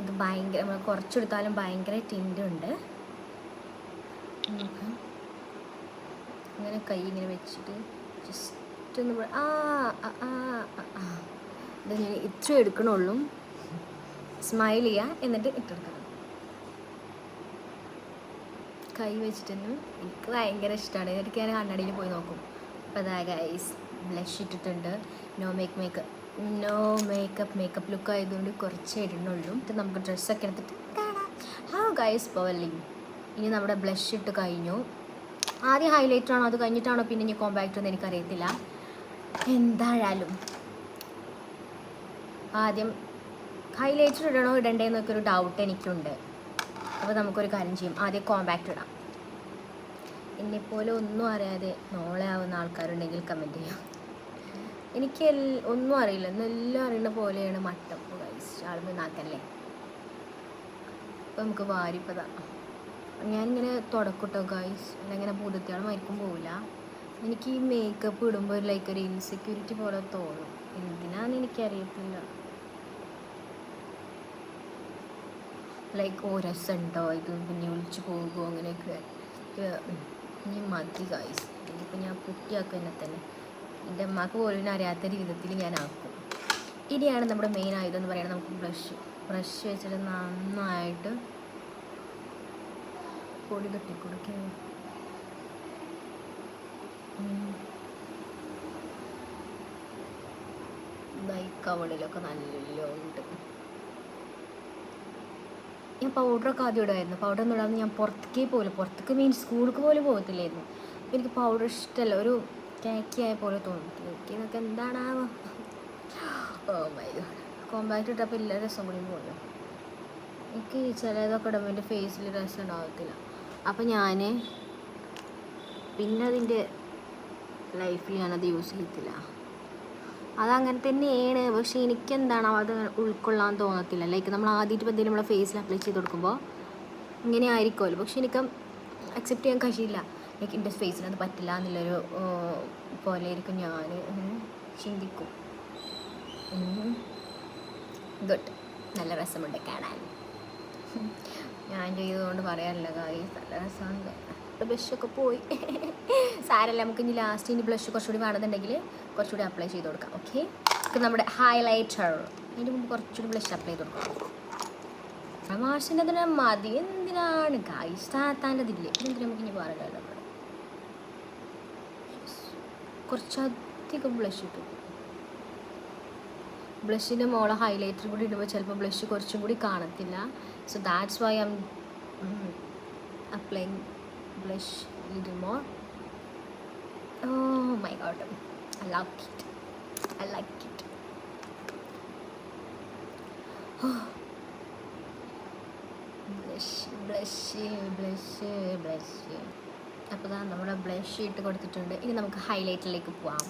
ഇത് ഭയങ്കര നമ്മൾ കുറച്ചെടുത്താലും ഭയങ്കര ടിൻറ്റുണ്ട്. നമുക്ക് ഇങ്ങനെ കൈ ഇങ്ങനെ വെച്ചിട്ട് ജസ്റ്റ് ഒന്ന് ഇത് ഞാൻ ഇത്ര എടുക്കണുള്ളൂ. സ്മൈൽ ചെയ്യുക, എന്നിട്ട് ഇട്ടെടുക്കണം. കൈ വെച്ചിട്ടൊന്നും എനിക്ക് ഭയങ്കര ഇഷ്ടമാണ്. എന്നിട്ട് ഞാൻ കണ്ണാടിയിൽ പോയി നോക്കും. അപ്പോൾ അതാ ഗൈസ് ബ്ലഷ് ഇട്ടിട്ടുണ്ട്. നോ മേക്കപ്പ് ലുക്ക് ആയതുകൊണ്ട് കുറച്ചേ ഇടണുള്ളൂ. ഇത് നമുക്ക് ഡ്രസ്സൊക്കെ എടുത്തിട്ട് കാണാം. ഗൈസ് പോവലിങ്. ഇനി നമ്മുടെ ബ്ലഷ് ഇട്ട് കഴിഞ്ഞു. ആദ്യം ഹൈലൈറ്റർ ആണോ അത് കഴിഞ്ഞിട്ടാണോ പിന്നെ ഇനി കോമ്പാക്റ്റ് ഒന്നും എനിക്കറിയത്തില്ല. എന്തായാലും ആദ്യം ഹൈലൈറ്റർ ഇടണോ ഇടണ്ടേന്നൊക്കെ ഒരു ഡൗട്ട് എനിക്കുണ്ട്. അപ്പോൾ നമുക്കൊരു കാര്യം ചെയ്യും, ആദ്യം കോമ്പാക്റ്റ് ഇടാം. എന്നെപ്പോലെ ഒന്നും അറിയാതെ നോളെ ആവുന്ന ആൾക്കാരുണ്ടെങ്കിൽ കമൻറ്റ് ചെയ്യാം. എനിക്ക് ഒന്നും അറിയില്ല, എന്നെല്ലാം അറിയുന്ന പോലെയാണ് മട്ടം. ഗൈസ് ആളുമ്പോൾ നാക്കല്ലേ. അപ്പോൾ നമുക്ക് വാരിപ്പതാ ഞാനിങ്ങനെ തുടക്കട്ടോ ഗൈസ്. അല്ലെങ്കിൽ ഭൂതത്തിയാളുമായിരിക്കും പോവില്ല. എനിക്ക് ഈ മേക്കപ്പ് ഇടുമ്പോൾ ലൈക്ക് ഒരു ഇൻസെക്യൂരിറ്റി പോലെ തോന്നും. എന്തിനാന്ന് എനിക്കറിയത്തില്ല. ലൈക്ക് രസമുണ്ടോ ഇത് പിന്നെ ഒളിച്ച് പോകുമോ അങ്ങനെയൊക്കെ. ഇനി മതി ഗൈസ്. ഇതിപ്പോൾ ഞാൻ കുട്ടിയാക്കും എന്നെ തന്നെ. എൻ്റെ അമ്മക്ക് പോലും അറിയാത്ത വിധത്തിൽ ഞാൻ ആക്കും. ഇനിയാണ് നമ്മുടെ മെയിൻ ആയുധം എന്ന് പറയുന്നത്. നമുക്ക് ബ്രഷ് വെച്ചിട്ട് നന്നായിട്ട് പൊടി തട്ടി കൊടുക്കുക. കവളിലൊക്കെ നല്ല ഉണ്ട്. ഞാൻ പൗഡറൊക്കെ ആദ്യം ഇടുമായിരുന്നു. പൗഡർ ഒന്നും ഇടാതെ ഞാൻ പുറത്തേക്ക് മീൻസ് സ്കൂൾക്ക് പോലും പോകത്തില്ലായിരുന്നു. എനിക്ക് പൗഡർ ഇഷ്ടമല്ല, ഒരു കേക്കിയായ പോലെ തോന്നും. കേക്കിന്നൊക്കെ എന്താണാവോ. ഓ മൈ ഗോഡ്. കോമ്പാക്റ്റ് ഇട്ടപ്പോൾ എല്ലാ രസം കൂടി പോലും. എനിക്ക് ചിലതൊക്കെ ഇടുമ്പോൾ എൻ്റെ ഫേസിൽ രസം ഉണ്ടാകത്തില്ല. അപ്പം ഞാൻ പിന്നെ അതിൻ്റെ ലൈഫിൽ ഞാനത് യൂസ് ചെയ്യത്തില്ല. അതങ്ങനെ തന്നെയാണ്. പക്ഷേ എനിക്കെന്താണോ അത് ഉൾക്കൊള്ളാൻ തോന്നത്തില്ല. ലൈക്ക് നമ്മൾ ആദ്യമായിട്ട് ഇപ്പോൾ എന്തെങ്കിലും നമ്മളെ ഫേസിൽ അപ്ലൈ ചെയ്ത് കൊടുക്കുമ്പോൾ ഇങ്ങനെ ആയിരിക്കുമല്ലോ. പക്ഷെ എനിക്ക് അക്സെപ്റ്റ് ചെയ്യാൻ കഴിയില്ല. ലൈക്ക് എൻ്റെ ഫേസിന് അത് പറ്റില്ല എന്നുള്ളൊരു പോലെ ആയിരിക്കും ഞാൻ ചിന്തിക്കും. ഗുഡ്, നല്ല രസമുണ്ട് കാണാൻ. ഞാൻ ചെയ്തതുകൊണ്ട് പറയാനില്ല ഗായ്സ്, നല്ല രസമുണ്ട്. ബ്ലഷൊക്കെ പോയി. സാരല്ല, നമുക്ക് ഇനി ലാസ്റ്റ് ഇനി ബ്ലഷ് കുറച്ചുകൂടി വേണമെന്നുണ്ടെങ്കിൽ കുറച്ചുകൂടി അപ്ലൈ ചെയ്ത് കൊടുക്കാം. ഓക്കെ, നമ്മുടെ ഹൈലൈറ്റർ. അതിന് മുമ്പ് കുറച്ചുകൂടി ബ്ലഷ് അപ്ലൈ ചെയ്ത് കൊടുക്കാം. മാഷിൻ്റെ തന്നെ മതി. എന്തിനാണ് ഗായ്സ് താത്താൻ്റെതില്ലേ, എന്തിനാ നമുക്ക് ഇനി പറയാമല്ലോ. കുറച്ചധികം ബ്ലഷ് ഇട്ടു. ബ്ലഷിൻ്റെ മോളെ ഹൈലൈറ്റർ കൂടി ഇടുമ്പോൾ ചിലപ്പോൾ ബ്ലഷ് കുറച്ചും കൂടി കാണത്തില്ല. So that's why I M applying blush a little more. Oh my god, I like it. Oh. blush. അപ്പോൾ നമ്മുടെ ബ്ലഷ് ഇട്ട് കൊടുത്തിട്ടുണ്ട്. ഇനി നമുക്ക് ഹൈലൈറ്ററിലേക്ക് പോവാം.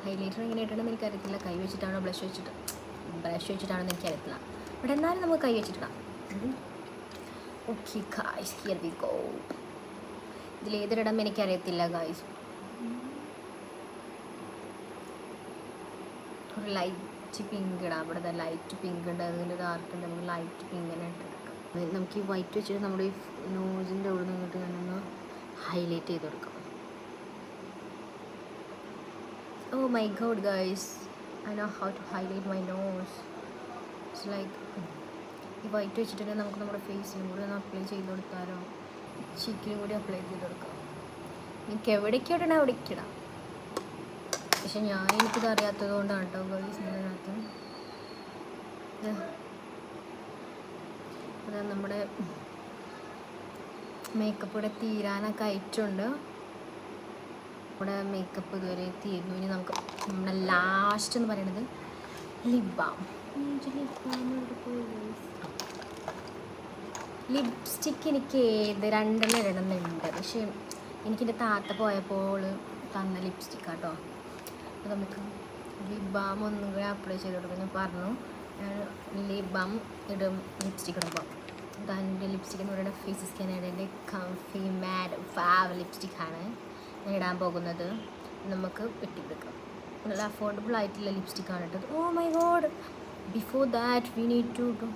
ഹൈലൈറ്റർ എങ്ങനെ ഇട്ടണമെന്ന് എനിക്കറിയത്തില്ല. കൈ വെച്ചിട്ടാണോ ബ്ലഷ് വെച്ചിട്ടാണോ എന്ന് എനിക്കറിയത്തില്ല. ബട്ട് എന്നാലും നമുക്ക് കൈ വെച്ചിട്ടിടാം. Okay guys, here we go. ഇതിലേതിടം എനിക്കറിയത്തില്ല ഗായ്സ്. ഒരു ലൈറ്റ് പിങ്ക് ഇടാം. അവിടെ ലൈറ്റ് പിങ്ക് ഉണ്ട്, അതിൽ ഡാർക്ക് ഉണ്ട്. നമുക്ക് ലൈറ്റ് പിങ്ക് തന്നെ ഇട്ടെടുക്കാം. നമുക്ക് ഈ വൈറ്റ് വെച്ചിട്ട് നമ്മുടെ ഈ നോസിൻ്റെ അവിടെ നിന്നിട്ട് ഞാനൊന്ന് ഹൈലൈറ്റ് ചെയ്ത് കൊടുക്കാം. Oh my god guys, I know how to highlight my nose. It's like ഈ വൈറ്റ് വെച്ചിട്ട് നമുക്ക് നമ്മുടെ ഫേസിലും കൂടി ഒന്ന് അപ്ലൈ ചെയ്ത് കൊടുത്താലോ, ചീക്കിലും കൂടി അപ്ലൈ ചെയ്ത് കൊടുക്കാം. എനിക്ക് എവിടേക്ക് ഇടണം അവിടേക്ക് ഇടാം. പക്ഷെ എനിക്കിത് അറിയാത്തത് കൊണ്ടാണ് കേട്ടോ ഗേൾസ് ഇതിനകത്ത്. അത് നമ്മുടെ മേക്കപ്പ് ഇവിടെ തീരാനൊക്കെ ആയിട്ടുണ്ട്. നമ്മുടെ മേക്കപ്പ് ഇതുവരെ തീർന്നു. ഇനി നമുക്ക് നമ്മുടെ ലാസ്റ്റ് എന്ന് പറയുന്നത് ലിപ് ബാം. ലിപ്സ്റ്റിക്ക് എനിക്ക് രണ്ടെണ്ണം ഇടണമെന്നുണ്ട്. പക്ഷേ എനിക്കെൻ്റെ താത്ത പോയപ്പോൾ തന്ന ലിപ്സ്റ്റിക്ക് കേട്ടോ. അപ്പോൾ നമുക്ക് ലിപ് ബാം ഒന്നും കൂടി അപ്ലൈ ചെയ്ത് കൊടുക്കും. ഞാൻ പറഞ്ഞു ലിപ് ബാം ഇടും ലിപ്സ്റ്റിക്ക് ഇടുമ്പോൾ. എൻ്റെ ലിപ്സ്റ്റിക്ക് എന്ന് പറയുന്നത് ഫേസ് കാനഡയുടെ കംഫി മാറ്റ് ഫാവ് ലിപ്സ്റ്റിക്കാണ് ഞാൻ ഇടാൻ പോകുന്നത്. നമുക്ക് വെട്ടിയെടുക്കാം. നല്ല അഫോർഡബിൾ ആയിട്ടുള്ള ലിപ്സ്റ്റിക്കാണ് ഇട്ടത്. Oh my god, before that we need to do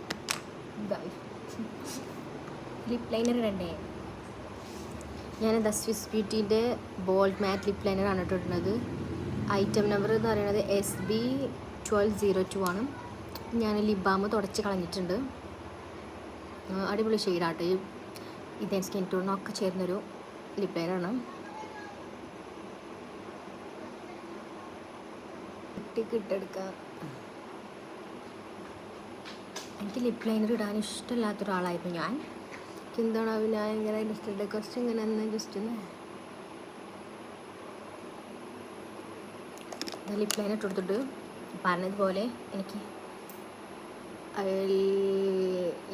lip liner ഇടണ്ടേ. ഞാനെന്താ സ്വിസ് ബ്യൂട്ടീൻ്റെ ബോൾഡ് മാറ്റ് ലിപ് ലൈനറാണ് ഇട്ടിട്ടുള്ളത്. ഐറ്റം നമ്പർ എന്ന് പറയുന്നത് SB1202 ആണ്. ഞാൻ ലിപ് ബാം തുടച്ച് കളഞ്ഞിട്ടുണ്ട്. അടിപൊളി ഷെയ്ഡാട്ടോ. ഇതേ സ്കിൻ ടോണിനൊക്കെ ചേർന്നൊരു ലിപ് ലൈനറാണ്. ഇട്ടെടുക്കുക. എനിക്ക് ലിപ് ലൈനർ ഇടാൻ ഇഷ്ടമില്ലാത്തൊരാളായിരുന്നു ഞാൻ. എന്താണ് ഞാൻ ഇങ്ങനെ ജസ്റ്റ് കുറച്ച് ഇങ്ങനെ ഒന്ന് ജസ്റ്റ് ഒന്ന് ലിപ് ലൈനർ ഇട്ട് കൊടുത്തിട്ട് പറഞ്ഞതുപോലെ എനിക്ക്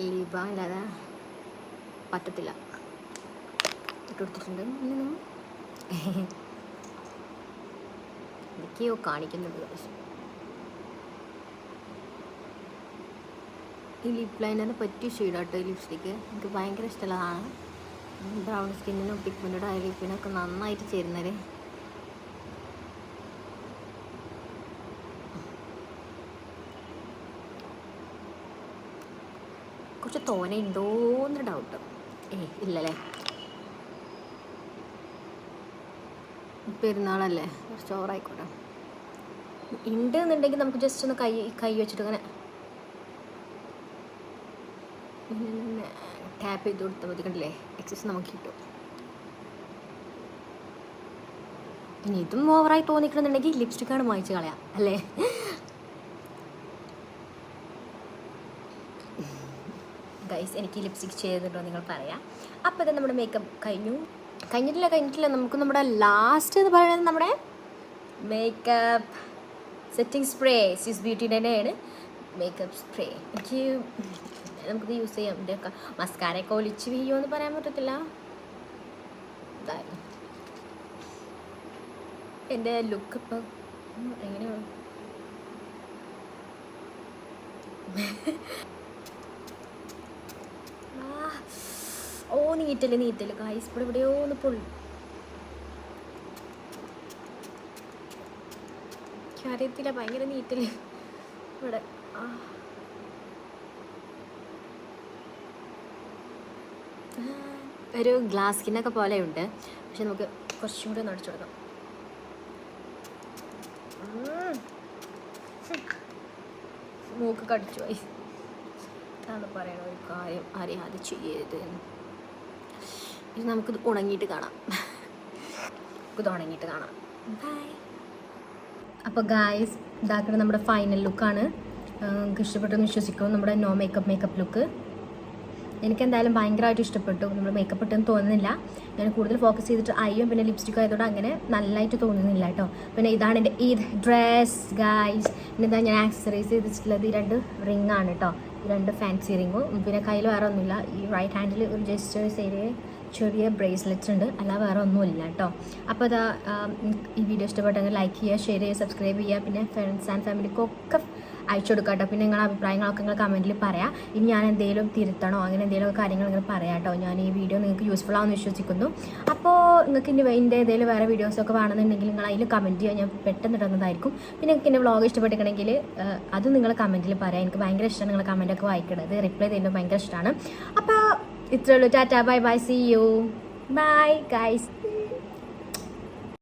ലിപ് ബാം ഇല്ലാതെ പറ്റത്തില്ല. ഇട്ട് കൊടുത്തിട്ടുണ്ട്. എന്തൊക്കെയോ കാണിക്കുന്നുണ്ട്. ഈ ലിപ് ലൈനറിന് പറ്റിയ ഷെയ്ഡാട്ടോ ഈ ലിപ്സ്റ്റിക്ക്. എനിക്ക് ഭയങ്കര ഇഷ്ടമുള്ളതാണ്. ബ്രൗൺ സ്കിന്നിനും പിഗ്മെൻറ്റഡ് ആയ ലിപ്പിനൊക്കെ നന്നായിട്ട് ചേരുന്നത്. കുറച്ച് തോനെ ഉണ്ടോയെന്നൊരു ഡൗട്ട്. ഇല്ലല്ലേ, പെരുന്നാളല്ലേ, കുറച്ച് ഓവറായിക്കോട്ടെ. ഉണ്ട് എന്നുണ്ടെങ്കിൽ നമുക്ക് ജസ്റ്റ് ഒന്ന് കൈ വെച്ചിട്ട് ഇങ്ങനെ ടാപ്പ് ചെയ്ത് കൊടുത്താൽ മതി. കണ്ടില്ലേ, എക്സസ് നമുക്ക് കിട്ടും. ഇനി ഇതും ഓവറായി തോന്നിക്കണമെന്നുണ്ടെങ്കിൽ ലിപ്സ്റ്റിക്കാണ് വാങ്ങിച്ച് കളയാം അല്ലേ. ഗൈസ്, എനിക്ക് ലിപ്സ്റ്റിക് ചെയ്തിട്ടുണ്ടോ നിങ്ങൾ പറയാം. അപ്പോൾ ഇത് നമ്മുടെ മേക്കപ്പ് കഴിഞ്ഞിട്ടില്ല. നമുക്ക് നമ്മുടെ ലാസ്റ്റ് എന്ന് പറയുന്നത് നമ്മുടെ മേക്കപ്പ് സെറ്റിംഗ് സ്പ്രേ. സ്വിസ് ബ്യൂട്ടിയുടെ തന്നെയാണ് മേക്കപ്പ് സ്പ്രേ. എനിക്ക് നമുക്കിത് യൂസ് ചെയ്യാം. എൻ്റെ മസ്കാരയൊക്കെ ഒലിച്ച് വീഴുമോ എന്ന് പറയാൻ പറ്റത്തില്ല. എൻ്റെ ലുക്ക് ഇപ്പം എങ്ങനെയാണ്? നീറ്റല് ഗായ്സ്, ഇവിടെ എവിടെയോ ഒന്ന് പൊള്ളി. അറിയത്തില്ല, ഭയങ്കര നീറ്റല്. ഇവിടെ ഒരു ഗ്ലാസ് സ്കിന്നൊക്കെ പോലെ ഉണ്ട്. പക്ഷെ നമുക്ക് കുറച്ചും കൂടി ഒന്ന് അടിച്ചു കൊടുക്കാം. മൂക്ക് കടിച്ചു പോയി. അതാണ് പറയണ ഒരു കാര്യം അറിയാതെ ചെയ്യരുത്. ഇത് നമുക്കിത് ഉണങ്ങിയിട്ട് കാണാം. ബൈ. അപ്പോൾ ഗായ്സ്, ഇതാക്കുന്ന നമ്മുടെ ഫൈനൽ ലുക്കാണ്. നിങ്ങൾക്ക് ഇഷ്ടപ്പെട്ടെന്ന് വിശ്വസിക്കും. നമ്മുടെ നോ മേക്കപ്പ് ലുക്ക് എനിക്ക് എന്തായാലും ഭയങ്കരമായിട്ട് ഇഷ്ടപ്പെട്ടു. നമ്മൾ മേക്കപ്പ് ഇട്ടെന്ന് തോന്നുന്നില്ല. ഞാൻ കൂടുതൽ ഫോക്കസ് ചെയ്തിട്ട് ഐയും പിന്നെ ലിപ്സ്റ്റിക്കും ആയതുകൊണ്ട് അങ്ങനെ നല്ലതായിട്ട് തോന്നുന്നില്ല കേട്ടോ. പിന്നെ ഇതാണ് എൻ്റെ ഈ ഡ്രസ് ഗായ്സ്. പിന്നെ ഇതാ ഞാൻ ആക്സസറീസ് ചെയ്തിട്ടുള്ളത് ഈ 2 റിംഗ് ആണ് കേട്ടോ. ഈ 2 ഫാൻസി റിങ്ങും. പിന്നെ കയ്യിൽ വേറെ ഒന്നുമില്ല. ഈ റൈറ്റ് ഹാൻഡിൽ ഒരു ജസ്റ്റ് ചെറിയ ബ്രേസ്ലെറ്റ്സ് ഉണ്ട്, അല്ല വേറെ ഒന്നുമില്ല കേട്ടോ. അപ്പോൾ അതാ ഈ വീഡിയോ ഇഷ്ടപ്പെട്ടെങ്കിൽ ലൈക്ക് ചെയ്യുക, ഷെയർ ചെയ്യുക, സബ്സ്ക്രൈബ് ചെയ്യുക. പിന്നെ ഫ്രണ്ട്സ് ആൻഡ് ഫാമിലിക്കൊക്കെ അയച്ചു കൊടുക്കാം കേട്ടോ. പിന്നെ നിങ്ങളുടെ അഭിപ്രായങ്ങളൊക്കെ നിങ്ങൾ കമൻറ്റിൽ പറയാം. ഇനി ഞാൻ എന്തെങ്കിലും തിരുത്തണോ അങ്ങനെ എന്തെങ്കിലും കാര്യങ്ങൾ നിങ്ങൾ പറയാം കേട്ടോ. ഞാൻ ഈ വീഡിയോ നിങ്ങൾക്ക് യൂസ്ഫുൾ ആണെന്ന് വിശ്വസിക്കുന്നു. അപ്പോൾ നിങ്ങൾക്ക് ഇനി എൻ്റെ എന്തെങ്കിലും വേറെ വീഡിയോസൊക്കെ വേണമെന്നുണ്ടെങ്കിൽ നിങ്ങൾ അതിൽ കമൻറ്റ് ചെയ്യുക, ഞാൻ പെട്ടെന്ന് ഇടുന്നതായിരിക്കും. പിന്നെ നിങ്ങൾക്ക് എൻ്റെ വ്ളോഗ് ഇഷ്ടപ്പെട്ടിട്ടുണ്ടെങ്കിൽ അത് നിങ്ങൾ കമൻറ്റിൽ പറയാം. എനിക്ക് ഭയങ്കര ഇഷ്ടമാണ് നിങ്ങൾ കമൻറ്റൊക്കെ വായിക്കണത്, റിപ്ലൈ ചെയ്യുന്നത് ഭയങ്കര ഇഷ്ടമാണ്. അപ്പോൾ ഇത്രയേ ഉള്ളൂ. Tata, bye bye, see you, bye guys.